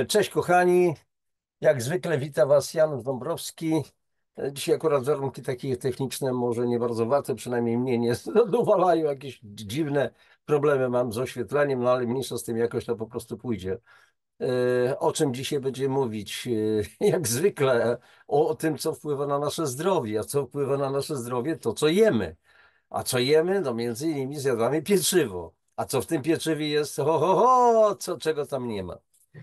Cześć kochani, jak zwykle wita Was Janusz Dąbrowski. Dzisiaj akurat warunki takie techniczne może nie bardzo warte, przynajmniej mnie nie zadowalają, jakieś dziwne problemy mam z oświetleniem, no ale mniejsza z tym jakoś to po prostu pójdzie. O czym dzisiaj będziemy mówić? Jak zwykle o tym, co wpływa na nasze zdrowie, a co wpływa na nasze zdrowie, to co jemy. A co jemy? No między innymi zjadamy pieczywo. A co w tym pieczywie jest? Ho, ho, ho, czego tam nie ma.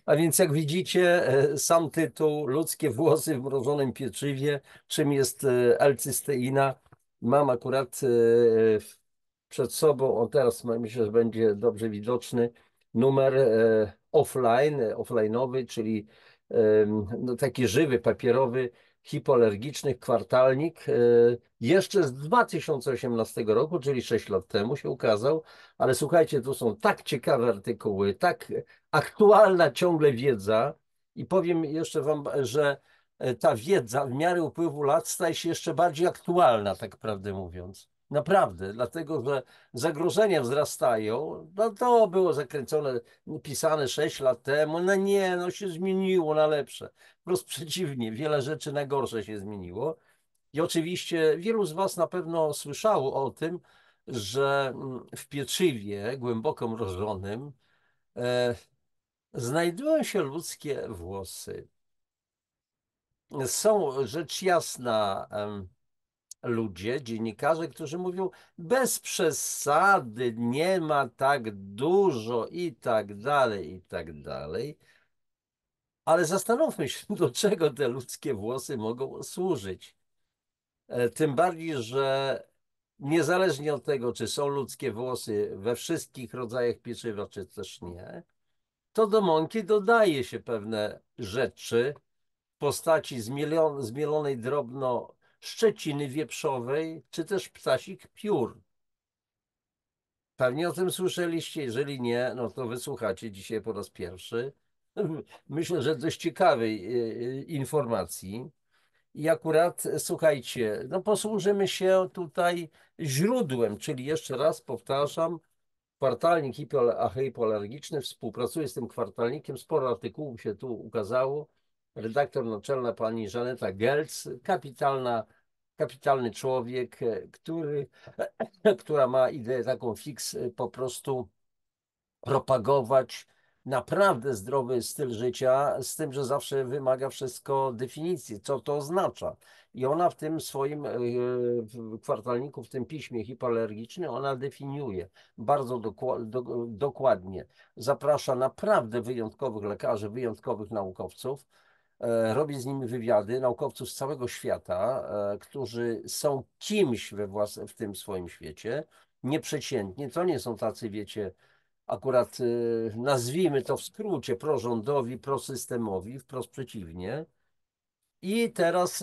A więc jak widzicie, sam tytuł Ludzkie włosy w mrożonym pieczywie, czym jest L-cysteina. Mam akurat przed sobą, on teraz myślę, że będzie dobrze widoczny, numer offline'owy, czyli no, taki żywy, papierowy, hipoalergiczny kwartalnik. Jeszcze z 2018 roku, czyli 6 lat temu się ukazał, ale słuchajcie, tu są tak ciekawe artykuły, tak aktualna ciągle wiedza i powiem jeszcze Wam, że ta wiedza w miarę upływu lat staje się jeszcze bardziej aktualna, tak prawdę mówiąc. Naprawdę, dlatego że zagrożenia wzrastają. No to było zakręcone, pisane 6 lat temu. No nie, no się zmieniło na lepsze. Wprost przeciwnie, wiele rzeczy na gorsze się zmieniło. I oczywiście wielu z Was na pewno słyszało o tym, że w pieczywie głęboko mrożonym e, znajdują się ludzkie włosy. Są rzecz jasna ludzie, dziennikarze, którzy mówią bez przesady, nie ma tak dużo i tak dalej, i tak dalej. Ale zastanówmy się, do czego te ludzkie włosy mogą służyć. Tym bardziej, że niezależnie od tego, czy są ludzkie włosy we wszystkich rodzajach pieczywa, czy też nie, to do mąki dodaje się pewne rzeczy w postaci zmielonej drobno szczeciny wieprzowej, czy też ptasich piór. Pewnie o tym słyszeliście, jeżeli nie, no to wysłuchacie dzisiaj po raz pierwszy. Myślę, że dość ciekawej informacji. I akurat, słuchajcie, no posłużymy się tutaj źródłem, czyli jeszcze raz powtarzam, kwartalnik hipoalergiczny, współpracuje z tym kwartalnikiem, sporo artykułów się tu ukazało. Redaktor naczelna pani Żaneta Gelc, kapitalny człowiek, która ma ideę taką fix, po prostu propagować naprawdę zdrowy styl życia, z tym, że zawsze wymaga wszystko definicji, co to oznacza. I ona w tym swoim kwartalniku, w tym piśmie hipoalergicznym, ona definiuje bardzo dokładnie. Zaprasza naprawdę wyjątkowych lekarzy, wyjątkowych naukowców, robi z nimi wywiady, naukowców z całego świata, którzy są kimś w tym swoim świecie, nieprzeciętni, to nie są tacy, wiecie, akurat nazwijmy to w skrócie prorządowi, prosystemowi, wprost przeciwnie. I teraz,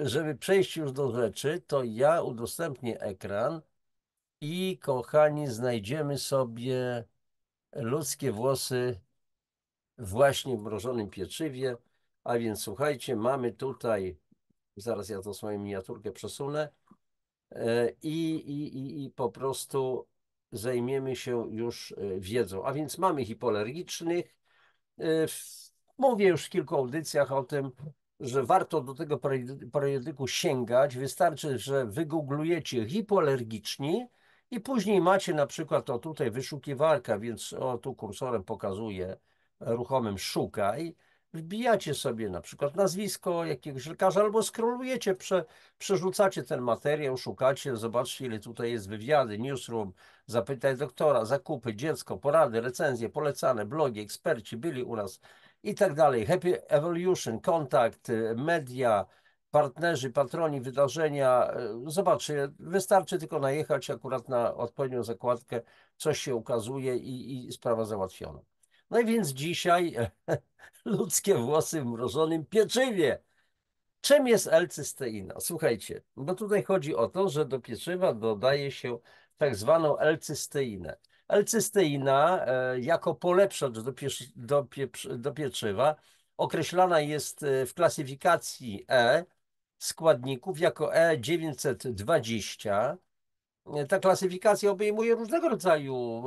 żeby przejść już do rzeczy, to ja udostępnię ekran i kochani, znajdziemy sobie ludzkie włosy właśnie w mrożonym pieczywie. A więc słuchajcie, mamy tutaj, zaraz ja tą swoją miniaturkę przesunę, i po prostu zajmiemy się już wiedzą. A więc mamy hipoalergicznych. Mówię już w kilku audycjach o tym, że warto do tego periodyku sięgać. Wystarczy, że wygooglujecie hipoalergiczni i później macie na przykład, o tutaj wyszukiwarka, więc o tu kursorem pokazuję ruchomym szukaj. Wbijacie sobie na przykład nazwisko jakiegoś lekarza albo scrollujecie, przerzucacie ten materiał, szukacie, zobaczcie ile tutaj jest wywiady, newsroom, zapytaj doktora, zakupy, dziecko, porady, recenzje, polecane, blogi, eksperci byli u nas i tak dalej. Happy Evolution, kontakt, media, partnerzy, patroni, wydarzenia. Zobaczcie, wystarczy tylko najechać akurat na odpowiednią zakładkę, coś się ukazuje i sprawa załatwiona. No i więc dzisiaj ludzkie włosy w mrożonym pieczywie. Czym jest L-cysteina? Słuchajcie, bo tutaj chodzi o to, że do pieczywa dodaje się tak zwaną L-cysteinę. L-cysteina jako polepszacz do pieczywa określana jest w klasyfikacji E składników jako E920. ta klasyfikacja obejmuje różnego rodzaju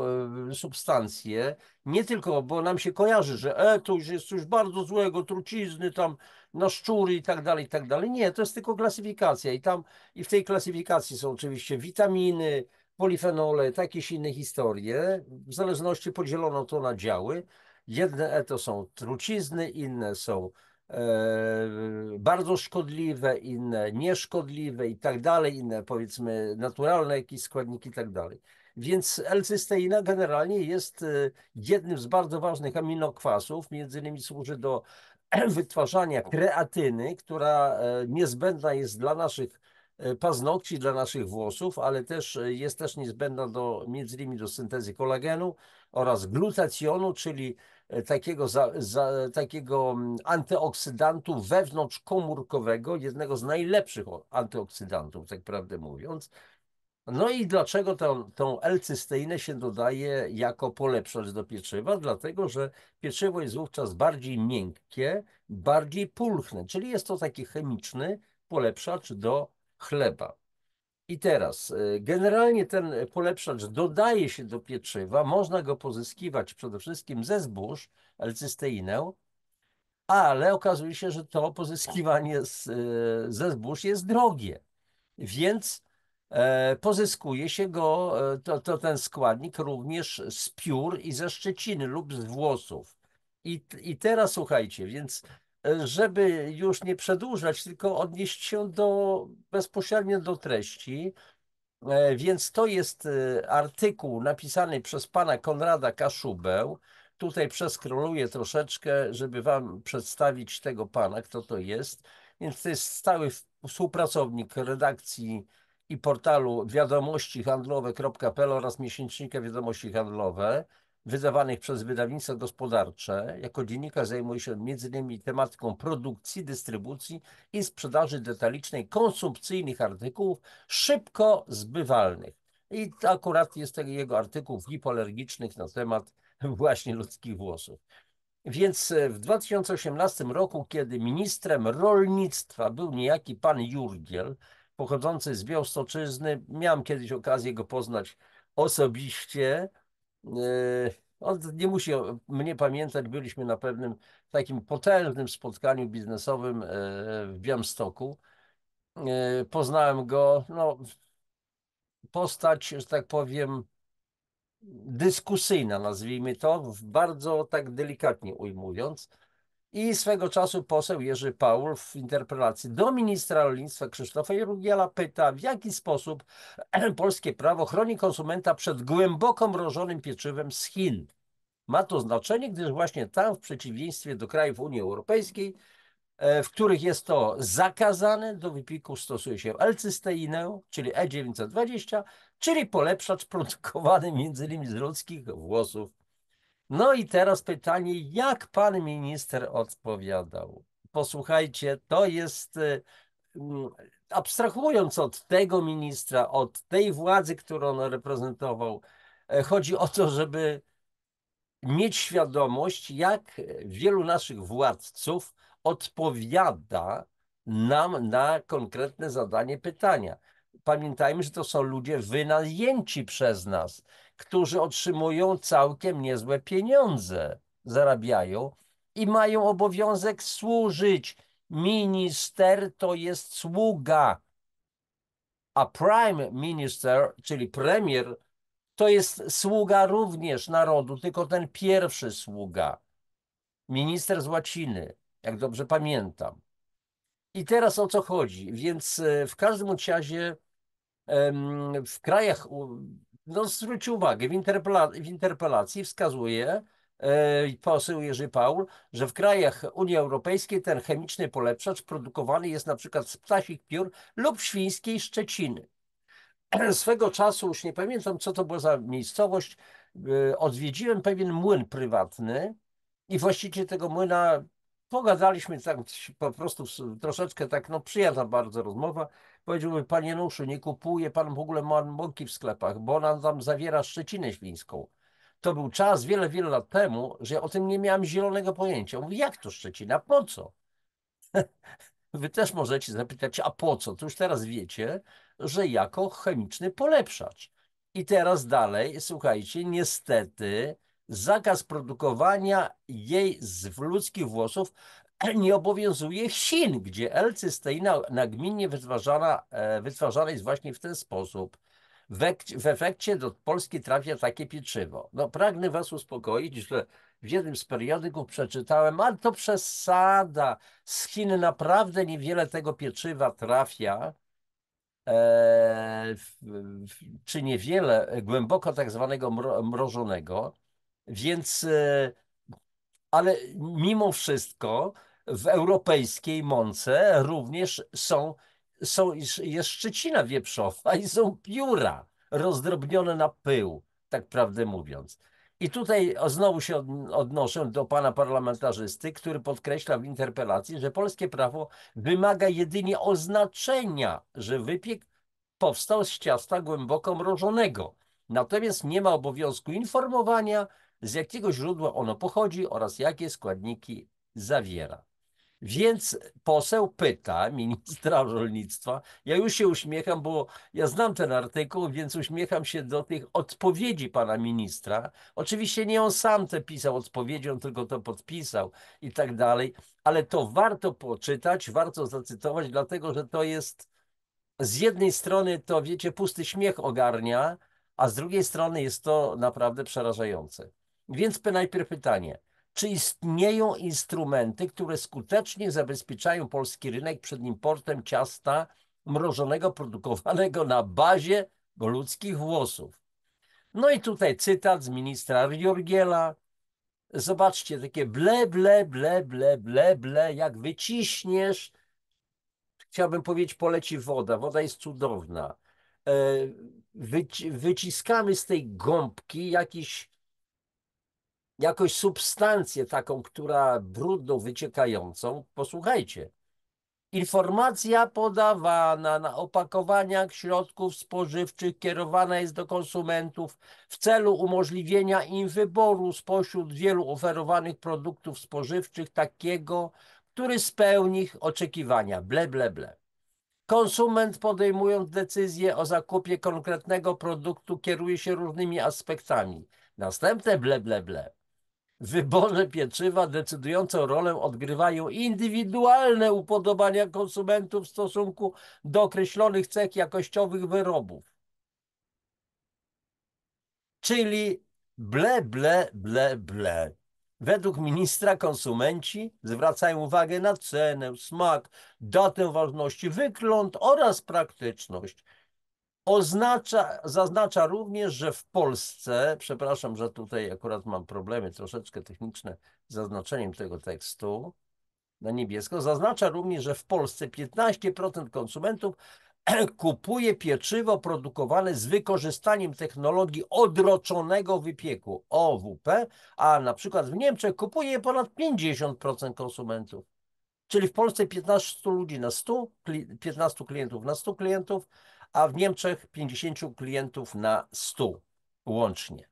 substancje, nie tylko, bo nam się kojarzy, że to już jest coś bardzo złego, trucizny tam na szczury i tak dalej, i tak dalej. Nie, to jest tylko klasyfikacja i w tej klasyfikacji są oczywiście witaminy, polifenole, jakieś inne historie. W zależności podzielono to na działy. Jedne to są trucizny, inne są bardzo szkodliwe, inne nieszkodliwe i tak dalej, inne powiedzmy naturalne jakieś składniki i tak dalej. Więc L-cysteina generalnie jest jednym z bardzo ważnych aminokwasów, między innymi służy do wytwarzania kreatyny, która niezbędna jest dla naszych paznokci, dla naszych włosów, ale też jest też niezbędna między innymi do syntezy kolagenu oraz glutacjonu, czyli takiego antyoksydantu wewnątrzkomórkowego, jednego z najlepszych antyoksydantów, tak prawdę mówiąc. No i dlaczego tą L-cysteinę się dodaje jako polepszacz do pieczywa? Dlatego, że pieczywo jest wówczas bardziej miękkie, bardziej pulchne, czyli jest to taki chemiczny polepszacz do chleba. I teraz, generalnie ten polepszacz dodaje się do pieczywa, można go pozyskiwać przede wszystkim ze zbóż, L-cysteinę, ale okazuje się, że to pozyskiwanie ze zbóż jest drogie, więc pozyskuje się go, ten składnik również z piór i ze szczeciny lub z włosów. I teraz słuchajcie, więc żeby już nie przedłużać, tylko odnieść się bezpośrednio do treści, więc to jest artykuł napisany przez pana Konrada Kaszubę. Tutaj przeskroluję troszeczkę, żeby wam przedstawić tego pana, kto to jest. Więc to jest stały współpracownik redakcji i portalu wiadomościhandlowe.pl oraz miesięcznika Wiadomości Handlowe, wydawanych przez wydawnictwo gospodarcze. Jako dziennikarz zajmuje się m.in. tematyką produkcji, dystrybucji i sprzedaży detalicznej konsumpcyjnych artykułów szybko zbywalnych. I to akurat jest jego artykuł hipoalergicznych na temat właśnie ludzkich włosów. Więc w 2018 roku, kiedy ministrem rolnictwa był niejaki pan Jurgiel, pochodzący z Białstoczyzny, miałem kiedyś okazję go poznać osobiście. On nie musi mnie pamiętać, byliśmy na pewnym takim potężnym spotkaniu biznesowym w Białymstoku. Poznałem go, no, postać, że tak powiem, dyskusyjna, nazwijmy to, bardzo tak delikatnie ujmując. I swego czasu poseł Jerzy Paul w interpelacji do ministra rolnictwa Krzysztofa Jurgiela pyta, w jaki sposób polskie prawo chroni konsumenta przed głęboko mrożonym pieczywem z Chin. Ma to znaczenie, gdyż właśnie tam, w przeciwieństwie do krajów Unii Europejskiej, w których jest to zakazane, do wypiku stosuje się L-cysteinę, czyli E920, czyli polepszacz produkowany m.in. z ludzkich włosów. No i teraz pytanie, jak pan minister odpowiadał? Posłuchajcie, to jest, abstrahując od tego ministra, od tej władzy, którą on reprezentował, chodzi o to, żeby mieć świadomość, jak wielu naszych władców odpowiada nam na konkretne zadanie pytania. Pamiętajmy, że to są ludzie wynajęci przez nas, którzy otrzymują całkiem niezłe pieniądze, zarabiają i mają obowiązek służyć. Minister to jest sługa, a prime minister, czyli premier, to jest sługa również narodu, tylko ten pierwszy sługa. Minister z łaciny, jak dobrze pamiętam. I teraz o co chodzi? Więc w każdym razie w krajach, no zwróćcie uwagę, w interpelacji wskazuje poseł Jerzy Paul, że w krajach Unii Europejskiej ten chemiczny polepszacz produkowany jest na przykład z ptasich piór lub świńskiej szczeciny. Swego czasu, już nie pamiętam, co to była za miejscowość, odwiedziłem pewien młyn prywatny i właściciel tego młyna, pogadaliśmy tak po prostu troszeczkę tak, no przyjemna bardzo rozmowa. Powiedział mi, panie Januszu, nie kupuje pan w ogóle mąki w sklepach, bo ona tam zawiera szczecinę świńską. To był czas wiele, wiele lat temu, że ja o tym nie miałem zielonego pojęcia. Mówię, jak to szczecina? Po co? Wy też możecie zapytać, a po co? To już teraz wiecie, że jako chemiczny polepszacz. I teraz dalej, słuchajcie, niestety zakaz produkowania jej z ludzkich włosów nie obowiązuje Chin, gdzie L-cysteina nagminnie wytwarzana jest właśnie w ten sposób. W efekcie do Polski trafia takie pieczywo. No, pragnę was uspokoić, że w jednym z periodyków przeczytałem, ale to przesada, z Chin naprawdę niewiele tego pieczywa trafia, czy niewiele, głęboko tak zwanego mrożonego, więc ale mimo wszystko w europejskiej mące również jest trzcina wieprzowa i są pióra rozdrobnione na pył, tak prawdę mówiąc. I tutaj znowu się odnoszę do pana parlamentarzysty, który podkreśla w interpelacji, że polskie prawo wymaga jedynie oznaczenia, że wypiek powstał z ciasta głęboko mrożonego. Natomiast nie ma obowiązku informowania, z jakiego źródła ono pochodzi oraz jakie składniki zawiera. Więc poseł pyta ministra rolnictwa, ja już się uśmiecham, bo ja znam ten artykuł, więc uśmiecham się do tych odpowiedzi pana ministra. Oczywiście nie on sam te pisał odpowiedzi, on tylko to podpisał i tak dalej, ale to warto poczytać, warto zacytować, dlatego że to jest z jednej strony to, wiecie, pusty śmiech ogarnia, a z drugiej strony jest to naprawdę przerażające. Więc najpierw pytanie, czy istnieją instrumenty, które skutecznie zabezpieczają polski rynek przed importem ciasta mrożonego produkowanego na bazie ludzkich włosów? No i tutaj cytat z ministra Jurgiela. Zobaczcie, takie ble, ble, ble, ble, ble, ble, jak wyciśniesz, chciałbym powiedzieć, poleci woda. Woda jest cudowna. E, Wyciskamy z tej gąbki jakąś substancję taką, która brudną, wyciekającą. Posłuchajcie. Informacja podawana na opakowaniach środków spożywczych kierowana jest do konsumentów w celu umożliwienia im wyboru spośród wielu oferowanych produktów spożywczych takiego, który spełni ich oczekiwania. Ble, ble, ble. Konsument, podejmując decyzję o zakupie konkretnego produktu, kieruje się różnymi aspektami. Następne ble, ble, ble. W wyborze pieczywa decydującą rolę odgrywają indywidualne upodobania konsumentów w stosunku do określonych cech jakościowych wyrobów. Czyli ble, ble, ble, ble. Według ministra konsumenci zwracają uwagę na cenę, smak, datę ważności, wygląd oraz praktyczność. Zaznacza również, że w Polsce, przepraszam, że tutaj akurat mam problemy troszeczkę techniczne z zaznaczeniem tego tekstu na niebiesko, zaznacza również, że w Polsce 15% konsumentów kupuje pieczywo produkowane z wykorzystaniem technologii odroczonego wypieku OWP, a na przykład w Niemczech kupuje je ponad 50% konsumentów. Czyli w Polsce 15 ludzi na 100, 15 klientów na 100 klientów, a w Niemczech 50 klientów na 100 łącznie.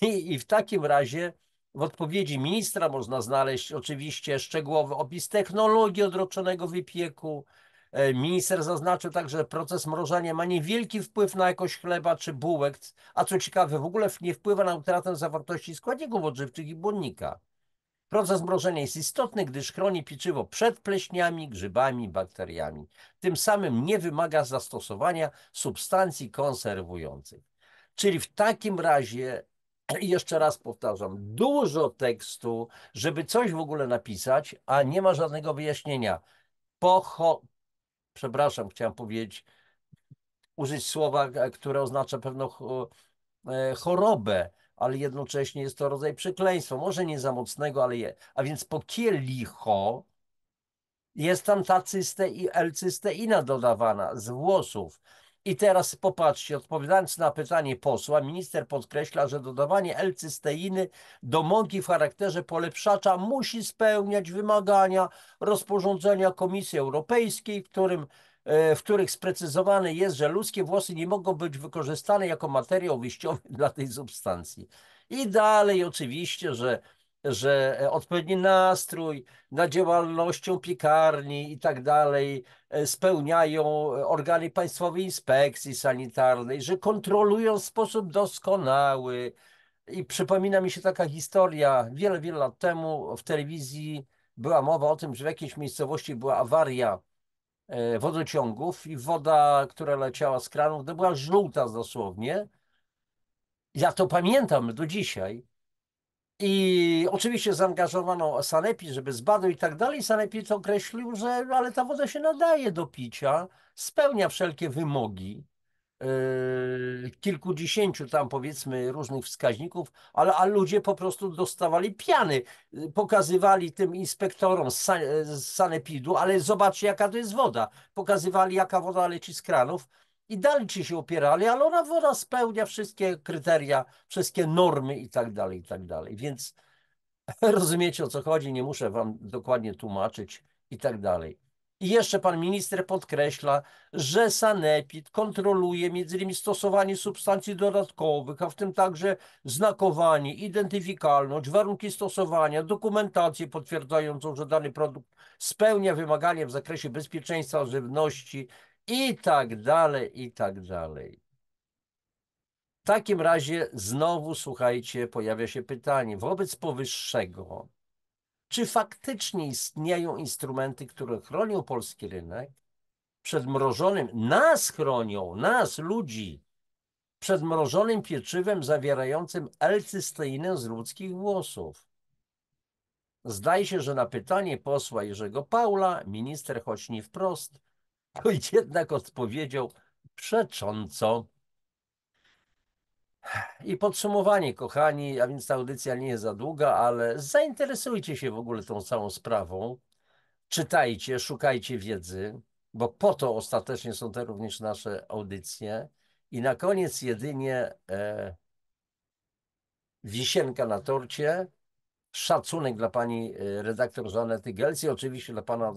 I w takim razie w odpowiedzi ministra można znaleźć oczywiście szczegółowy opis technologii odroczonego wypieku. Minister zaznaczył także, że proces mrożenia ma niewielki wpływ na jakość chleba czy bułek, a co ciekawe, w ogóle nie wpływa na utratę zawartości składników odżywczych i błonnika. Proces mrożenia jest istotny, gdyż chroni pieczywo przed pleśniami, grzybami, bakteriami. Tym samym nie wymaga zastosowania substancji konserwujących. Czyli w takim razie, jeszcze raz powtarzam, dużo tekstu, żeby coś w ogóle napisać, a nie ma żadnego wyjaśnienia. Przepraszam, chciałem powiedzieć, użyć słowa, które oznacza pewną chorobę, ale jednocześnie jest to rodzaj przekleństwa, może nie za mocnego, ale je. A więc po kielicho jest tam ta L-cysteina dodawana z włosów. I teraz popatrzcie, odpowiadając na pytanie posła, minister podkreśla, że dodawanie L-cysteiny do mąki w charakterze polepszacza musi spełniać wymagania rozporządzenia Komisji Europejskiej, w których sprecyzowane jest, że ludzkie włosy nie mogą być wykorzystane jako materiał wyjściowy dla tej substancji. I dalej oczywiście, że że odpowiedni nastrój na działalnością piekarni i tak dalej spełniają organy Państwowej Inspekcji Sanitarnej, że kontrolują w sposób doskonały. I przypomina mi się taka historia. Wiele, wiele lat temu w telewizji była mowa o tym, że w jakiejś miejscowości była awaria wodociągów i woda, która leciała z kranów, to była żółta dosłownie. Ja to pamiętam do dzisiaj. I oczywiście zaangażowano sanepid, żeby zbadał i tak dalej. Sanepid określił, że ale ta woda się nadaje do picia, spełnia wszelkie wymogi. Kilkudziesięciu tam powiedzmy różnych wskaźników, a ludzie po prostu dostawali piany. Pokazywali tym inspektorom z sanepidu, ale zobaczcie jaka to jest woda. Pokazywali jaka woda leci z kranów i dalej ci się opierali, ale ona woda spełnia wszystkie kryteria, wszystkie normy i tak dalej, i tak dalej. Więc rozumiecie o co chodzi, nie muszę wam dokładnie tłumaczyć i tak dalej. I jeszcze pan minister podkreśla, że sanepid kontroluje między innymi stosowanie substancji dodatkowych, a w tym także znakowanie, identyfikalność, warunki stosowania, dokumentację potwierdzającą, że dany produkt spełnia wymagania w zakresie bezpieczeństwa żywności i tak dalej, i tak dalej. W takim razie znowu, słuchajcie, pojawia się pytanie, wobec powyższego, czy faktycznie istnieją instrumenty, które chronią polski rynek przed mrożonym, nas chronią, nas, ludzi, przed mrożonym pieczywem zawierającym L-cysteinę z ludzkich włosów? Zdaje się, że na pytanie posła Jerzego Paula minister, choć nie wprost, to jednak odpowiedział przecząco. I podsumowanie, kochani, a więc ta audycja nie jest za długa, ale zainteresujcie się w ogóle tą całą sprawą. Czytajcie, szukajcie wiedzy, bo po to ostatecznie są te również nasze audycje. I na koniec jedynie wisienka na torcie, szacunek dla pani redaktor Żanety Gelc i oczywiście dla pana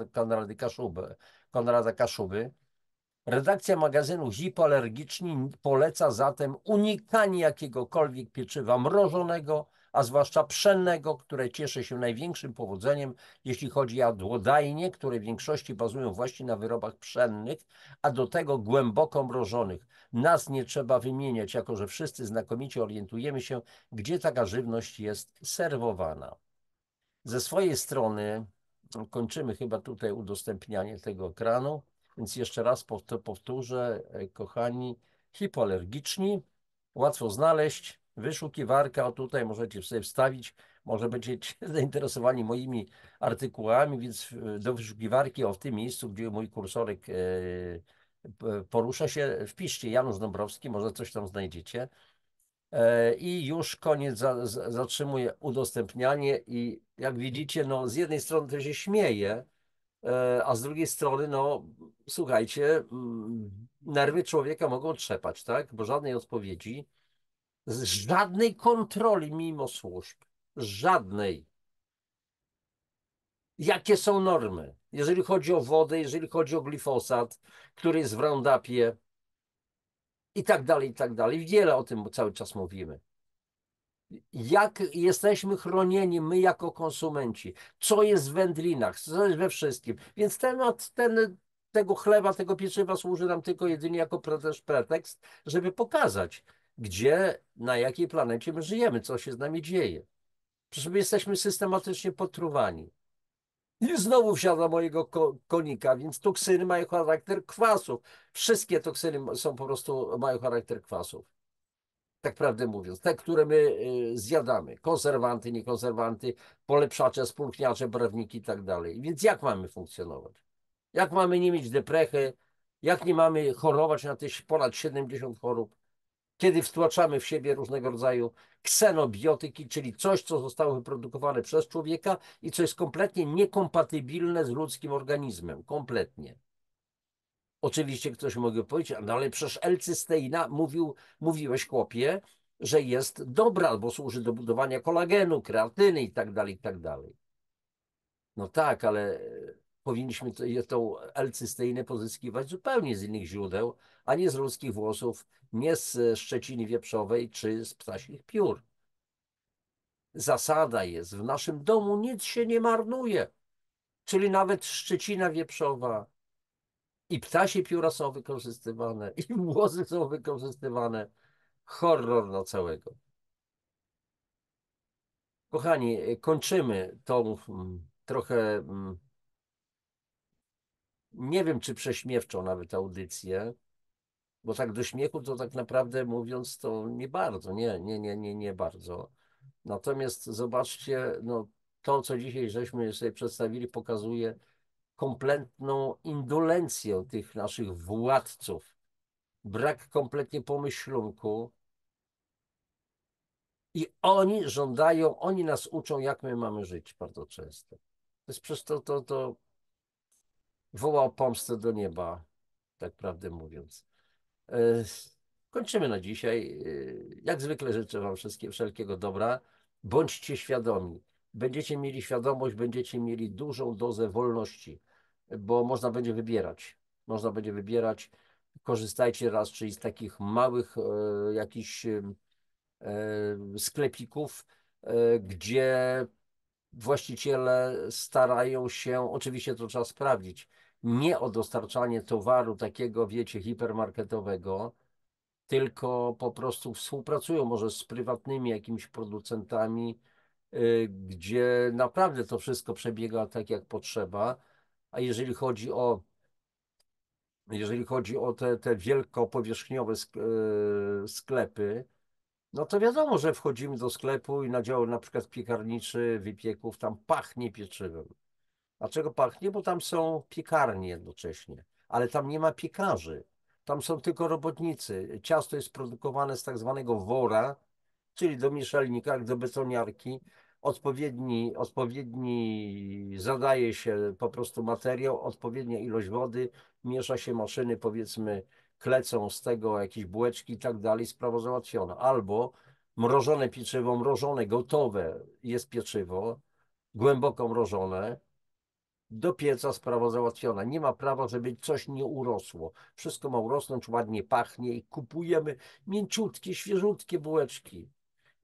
Konrada Kaszuby. Redakcja magazynu Hipoalergiczni poleca zatem unikanie jakiegokolwiek pieczywa mrożonego, a zwłaszcza pszennego, które cieszy się największym powodzeniem, jeśli chodzi o jadłodajnie, które w większości bazują właśnie na wyrobach pszennych, a do tego głęboko mrożonych. Nas nie trzeba wymieniać, jako że wszyscy znakomicie orientujemy się, gdzie taka żywność jest serwowana. Ze swojej strony kończymy chyba tutaj udostępnianie tego ekranu, więc jeszcze raz powtórzę, kochani, hipoalergiczni, łatwo znaleźć, wyszukiwarka, o tutaj możecie sobie wstawić, może będziecie zainteresowani moimi artykułami, więc do wyszukiwarki, w tym miejscu, gdzie mój kursorek porusza się, wpiszcie Janusz Dąbrowski, może coś tam znajdziecie. I już koniec, zatrzymuję udostępnianie i jak widzicie, no z jednej strony to się śmieje, a z drugiej strony, no słuchajcie, nerwy człowieka mogą trzepać, tak? Bo żadnej odpowiedzi, żadnej kontroli mimo służb, żadnej. Jakie są normy, jeżeli chodzi o wodę, jeżeli chodzi o glifosat, który jest w Roundupie i tak dalej, i tak dalej. Wiele o tym cały czas mówimy. Jak jesteśmy chronieni my jako konsumenci, co jest w wędlinach, co jest we wszystkim. Więc temat tego chleba, tego pieczywa służy nam tylko jedynie jako pretekst, żeby pokazać, gdzie, na jakiej planecie my żyjemy, co się z nami dzieje. Przecież my jesteśmy systematycznie potruwani. I znowu wsiada mojego konika, więc toksyny mają charakter kwasów. Wszystkie toksyny są po prostu, mają charakter kwasów. Tak prawdę mówiąc, te, które my zjadamy, konserwanty, niekonserwanty, polepszacze, spulchniacze, barwniki i tak dalej. Więc jak mamy funkcjonować? Jak mamy nie mieć deprechy? Jak nie mamy chorować na te ponad 70 chorób? Kiedy wtłaczamy w siebie różnego rodzaju ksenobiotyki, czyli coś, co zostało wyprodukowane przez człowieka i co jest kompletnie niekompatybilne z ludzkim organizmem. Kompletnie. Oczywiście ktoś może powiedzieć, no ale przecież L-cysteina, mówiłeś chłopie, że jest dobra, bo służy do budowania kolagenu, kreatyny i tak dalej, i tak dalej. No tak, ale powinniśmy tą L-cysteinę pozyskiwać zupełnie z innych źródeł, a nie z ludzkich włosów, nie z szczeciny wieprzowej czy z ptasich piór. Zasada jest, w naszym domu nic się nie marnuje, czyli nawet szczecina wieprzowa i ptasie pióra są wykorzystywane, i włosy są wykorzystywane. Horror na całego. Kochani, kończymy tą trochę, nie wiem czy prześmiewczą nawet audycję, bo tak do śmiechu to tak naprawdę mówiąc to nie bardzo, nie bardzo. Natomiast zobaczcie, no, to co dzisiaj żeśmy sobie przedstawili pokazuje kompletną indolencję tych naszych władców, brak kompletnie pomyślunku i oni żądają, oni nas uczą jak my mamy żyć bardzo często. To jest przez to woła o pomstę do nieba, tak prawdę mówiąc. E, Kończymy na dzisiaj. Jak zwykle życzę Wam wszelkiego dobra. Bądźcie świadomi. Będziecie mieli świadomość, będziecie mieli dużą dozę wolności, bo można będzie wybierać. Można będzie wybierać. Korzystajcie raczej z takich małych jakichś sklepików, gdzie właściciele starają się, oczywiście to trzeba sprawdzić, nie o dostarczanie towaru takiego, wiecie, hipermarketowego, tylko po prostu współpracują może z prywatnymi jakimiś producentami, gdzie naprawdę to wszystko przebiega tak, jak potrzeba. A jeżeli chodzi o te wielkopowierzchniowe sklepy, no to wiadomo, że wchodzimy do sklepu i na dział na przykład piekarniczy, wypieków, tam pachnie pieczywem. Dlaczego pachnie? Bo tam są piekarnie jednocześnie, ale tam nie ma piekarzy. Tam są tylko robotnicy. Ciasto jest produkowane z tak zwanego wora, czyli do mieszalnika, jak do betoniarki. Odpowiedni zadaje się po prostu materiał, odpowiednia ilość wody, miesza się maszyny, powiedzmy, klecą z tego jakieś bułeczki i tak dalej, sprawa załatwiona. Albo mrożone pieczywo, mrożone, gotowe jest pieczywo, głęboko mrożone, do pieca, sprawa załatwiona. Nie ma prawa, żeby coś nie urosło. Wszystko ma urosnąć, ładnie pachnie i kupujemy mięciutkie, świeżutkie bułeczki.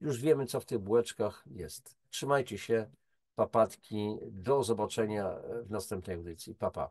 Już wiemy, co w tych bułeczkach jest. Trzymajcie się, papatki. Do zobaczenia w następnej audycji. Pa, pa.